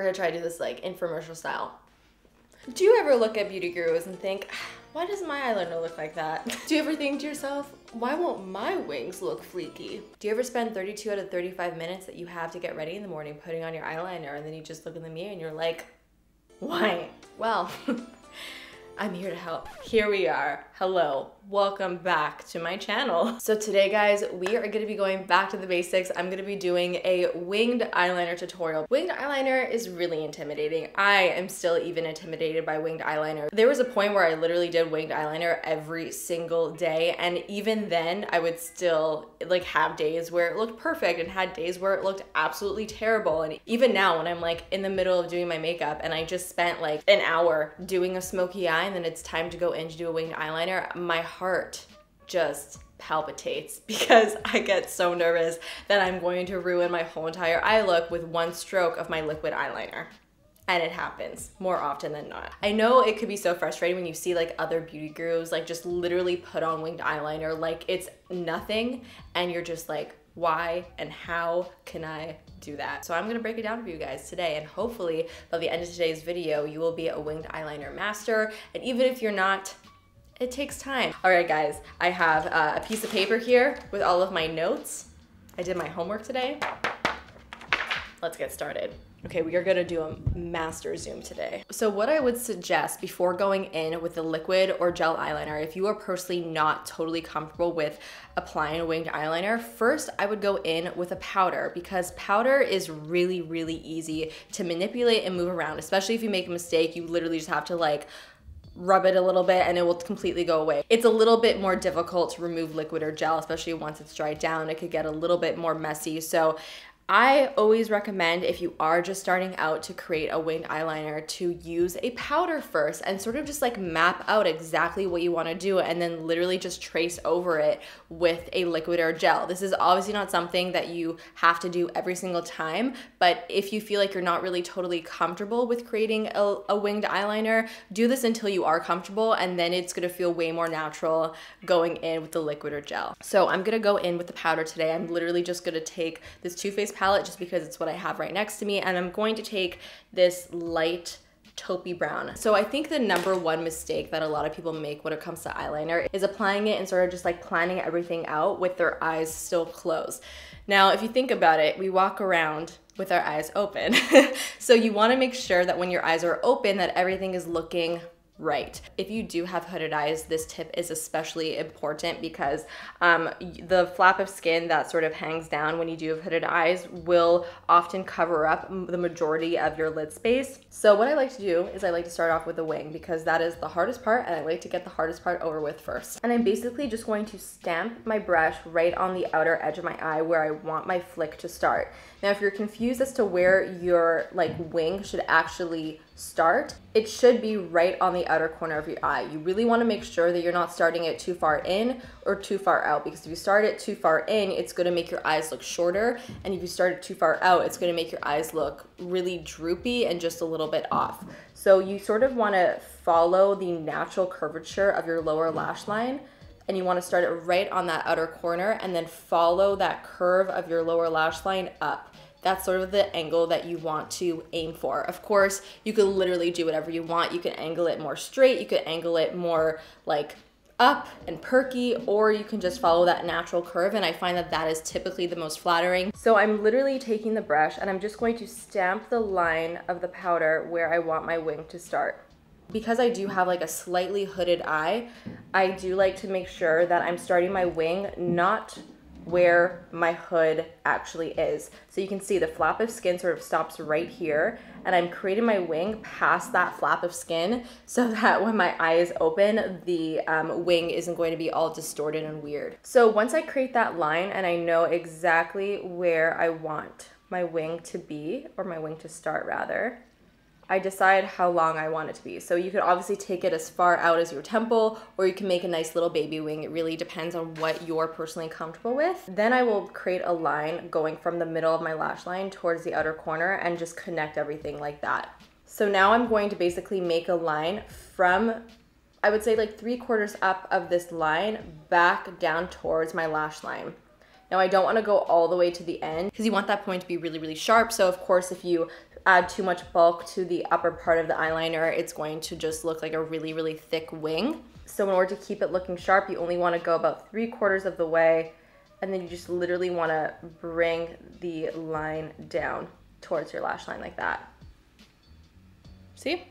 we're gonna try to do this like infomercial style. Do you ever look at beauty gurus and think, why does my eyeliner look like that? Do you ever think to yourself, why won't my wings look fleeky? Do you ever spend 32 out of 35 minutes that you have to get ready in the morning putting on your eyeliner and then you just look in the mirror and you're like, why? Well, I'm here to help. Here we are. Hello, welcome back to my channel. So today, guys, we are gonna be going back to the basics. I'm gonna be doing a winged eyeliner tutorial. Winged eyeliner is really intimidating. I am still even intimidated by winged eyeliner. There was a point where I literally did winged eyeliner every single day, and even then, I would still like have days where it looked perfect and had days where it looked absolutely terrible. And even now, when I'm like in the middle of doing my makeup and I just spent like an hour doing a smoky eye and then it's time to go in to do a winged eyeliner, my heart just palpitates because I get so nervous that I'm going to ruin my whole entire eye look with one stroke of my liquid eyeliner. And it happens more often than not. I know it could be so frustrating when you see like other beauty gurus like just literally put on winged eyeliner like it's nothing, and you're just like, why and how can I do that? So I'm gonna break it down for you guys today, and hopefully by the end of today's video, you will be a winged eyeliner master. And even if you're not, it takes time. All right, guys, I have a piece of paper here with all of my notes. I did my homework today. Let's get started. Okay, we are gonna do a master zoom today. So what I would suggest before going in with the liquid or gel eyeliner, if you are personally not totally comfortable with applying a winged eyeliner, first I would go in with a powder, because powder is really, really easy to manipulate and move around. Especially if you make a mistake, you literally just have to like rub it a little bit and it will completely go away. It's a little bit more difficult to remove liquid or gel, especially once it's dried down. It could get a little bit more messy. So I always recommend, if you are just starting out to create a winged eyeliner, to use a powder first and sort of just like map out exactly what you want to do and then literally just trace over it with a liquid or gel. This is obviously not something that you have to do every single time, but if you feel like you're not really totally comfortable with creating a winged eyeliner, do this until you are comfortable, and then it's going to feel way more natural going in with the liquid or gel. So I'm going to go in with the powder today. I'm literally just going to take this Too Faced palette just because it's what I have right next to me, and I'm going to take this light taupey brown. So I think the number one mistake that a lot of people make when it comes to eyeliner is applying it and sort of just like planning everything out with their eyes still closed. Now, if you think about it, we walk around with our eyes open. So you want to make sure that when your eyes are open that everything is looking right. If you do have hooded eyes, this tip is especially important because the flap of skin that sort of hangs down when you do have hooded eyes will often cover up the majority of your lid space. So what I like to do is I like to start off with the wing, because that is the hardest part, and I like to get the hardest part over with first. And I'm basically just going to stamp my brush right on the outer edge of my eye where I want my flick to start. Now, if you're confused as to where your like wing should actually start, it should be right on the outer corner of your eye. You really want to make sure that you're not starting it too far in or too far out, because if you start it too far in, it's going to make your eyes look shorter, and if you start it too far out, it's going to make your eyes look really droopy and just a little bit off. So you sort of want to follow the natural curvature of your lower lash line, and you want to start it right on that outer corner and then follow that curve of your lower lash line up. That's sort of the angle that you want to aim for. Of course, you could literally do whatever you want. You can angle it more straight, you could angle it more like up and perky, or you can just follow that natural curve, and I find that that is typically the most flattering. So I'm literally taking the brush and I'm just going to stamp the line of the powder where I want my wing to start. Because I do have like a slightly hooded eye, I do like to make sure that I'm starting my wing not where my hood actually is. So you can see the flap of skin sort of stops right here, and I'm creating my wing past that flap of skin so that when my eye is open, the wing isn't going to be all distorted and weird. So once I create that line and I know exactly where I want my wing to be, or my wing to start rather, I decide how long I want it to be. So you could obviously take it as far out as your temple, or you can make a nice little baby wing. It really depends on what you're personally comfortable with. Then I will create a line going from the middle of my lash line towards the outer corner and just connect everything like that. So now I'm going to basically make a line from, I would say like 3/4 up of this line back down towards my lash line. Now I don't want to go all the way to the end because you want that point to be really, really sharp. So of course, if you add too much bulk to the upper part of the eyeliner, it's going to just look like a really, really thick wing. So in order to keep it looking sharp, you only want to go about 3/4 of the way, and then you just literally want to bring the line down towards your lash line like that. See?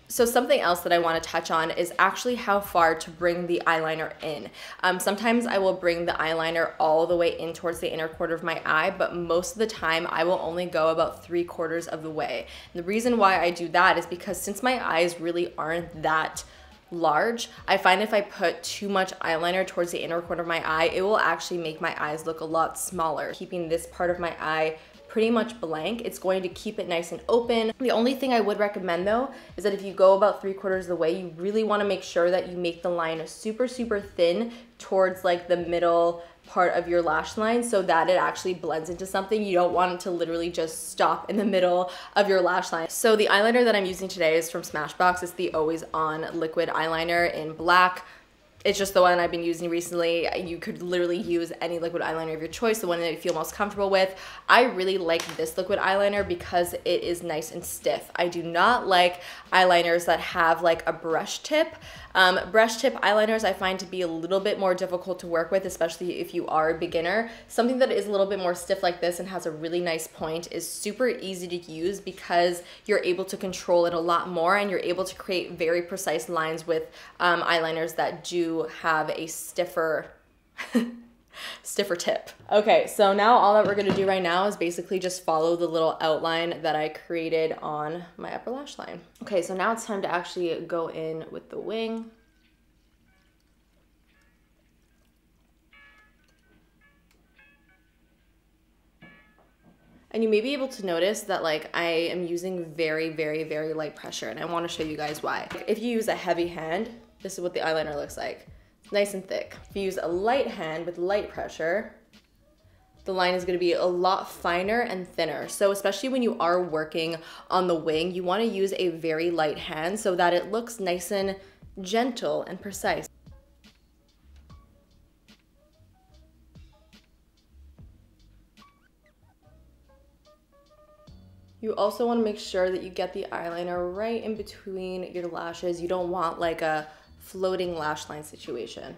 So something else that I want to touch on is actually how far to bring the eyeliner in. Sometimes I will bring the eyeliner all the way in towards the inner quarter of my eye, but most of the time I will only go about 3/4 of the way. And the reason why I do that is because since my eyes really aren't that large, I find if I put too much eyeliner towards the inner corner of my eye, it will actually make my eyes look a lot smaller. Keeping this part of my eye pretty much blank, it's going to keep it nice and open. The only thing I would recommend though is that if you go about 3/4 of the way, you really want to make sure that you make the line super, super thin towards like the middle part of your lash line so that it actually blends into something. You don't want it to literally just stop in the middle of your lash line. So the eyeliner that I'm using today is from Smashbox. It's the Always On liquid eyeliner in black. It's just the one I've been using recently. You could literally use any liquid eyeliner of your choice, the one that you feel most comfortable with. I really like this liquid eyeliner because it is nice and stiff. I do not like eyeliners that have like a brush tip. Brush tip eyeliners I find to be a little bit more difficult to work with, especially if you are a beginner. Something that is a little bit more stiff like this and has a really nice point is super easy to use because you're able to control it a lot more and you're able to create very precise lines with eyeliners that do have a stiffer tip. Okay, so now all that we're gonna do right now is basically just follow the little outline that I created on my upper lash line. Okay, so now it's time to actually go in with the wing. And you may be able to notice that like I am using very, very, very light pressure, and I wanna show you guys why. If you use a heavy hand, this is what the eyeliner looks like. Nice and thick. If you use a light hand with light pressure, the line is gonna be a lot finer and thinner. So especially when you are working on the wing, you wanna use a very light hand so that it looks nice and gentle and precise. You also wanna make sure that you get the eyeliner right in between your lashes. You don't want like a floating lash line situation.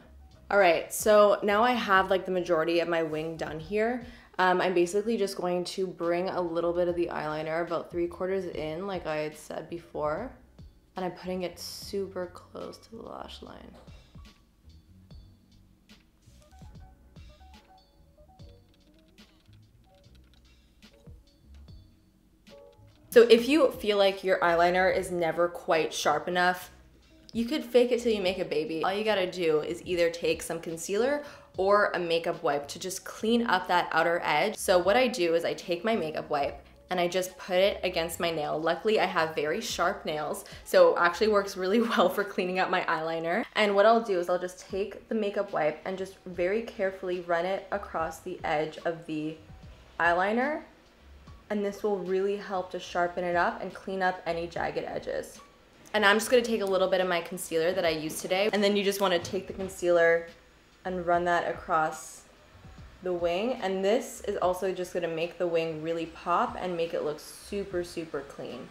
All right, so now I have like the majority of my wing done here. I'm basically just going to bring a little bit of the eyeliner about 3/4 in, like I had said before, and I'm putting it super close to the lash line. So if you feel like your eyeliner is never quite sharp enough, you could fake it till you make a baby. All you gotta do is either take some concealer or a makeup wipe to just clean up that outer edge. So what I do is I take my makeup wipe and I just put it against my nail. Luckily, I have very sharp nails, so it actually works really well for cleaning up my eyeliner. And what I'll do is I'll just take the makeup wipe and just very carefully run it across the edge of the eyeliner. And this will really help to sharpen it up and clean up any jagged edges. And I'm just gonna take a little bit of my concealer that I used today, and then you just wanna take the concealer and run that across the wing. And this is also just gonna make the wing really pop and make it look super, super clean.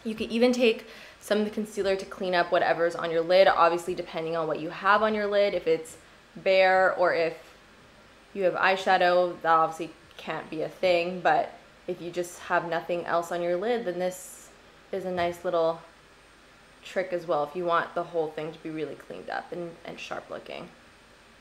You could even take some of the concealer to clean up whatever's on your lid, obviously depending on what you have on your lid. If it's bare or if you have eyeshadow, that obviously can't be a thing, but if you just have nothing else on your lid, then this is a nice little trick as well if you want the whole thing to be really cleaned up and sharp looking.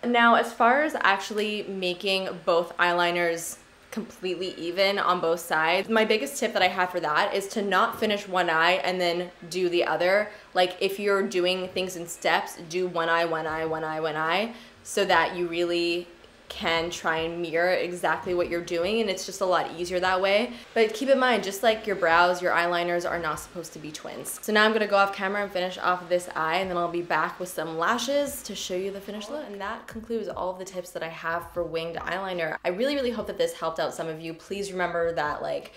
Now, as far as actually making both eyeliners completely even on both sides, my biggest tip that I have for that is to not finish one eye and then do the other. Like if you're doing things in steps, do one eye, one eye, one eye, one eye, so that you really can try and mirror exactly what you're doing, and it's just a lot easier that way. But keep in mind, just like your brows, your eyeliners are not supposed to be twins. So now I'm gonna go off camera and finish off this eye, and then I'll be back with some lashes to show you the finished look. And that concludes all of the tips that I have for winged eyeliner. I really, really hope that this helped out some of you. Please remember that like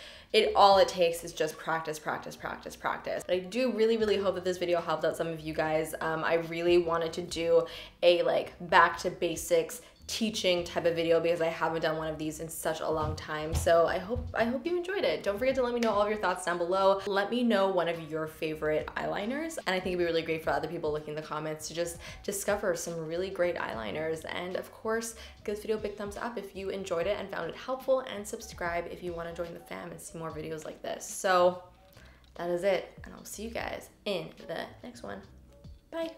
all it takes is just practice, practice, practice, practice. But I do really, really hope that this video helped out some of you guys. I really wanted to do a like back to basics teaching type of video because I haven't done one of these in such a long time. So I hope you enjoyed it. Don't forget to let me know all of your thoughts down below. Let me know one of your favorite eyeliners. And I think it'd be really great for other people looking in the comments to just discover some really great eyeliners. And of course, give this video a big thumbs up if you enjoyed it and found it helpful, and subscribe if you want to join the fam and see more videos like this. So that is it, and I'll see you guys in the next one. Bye.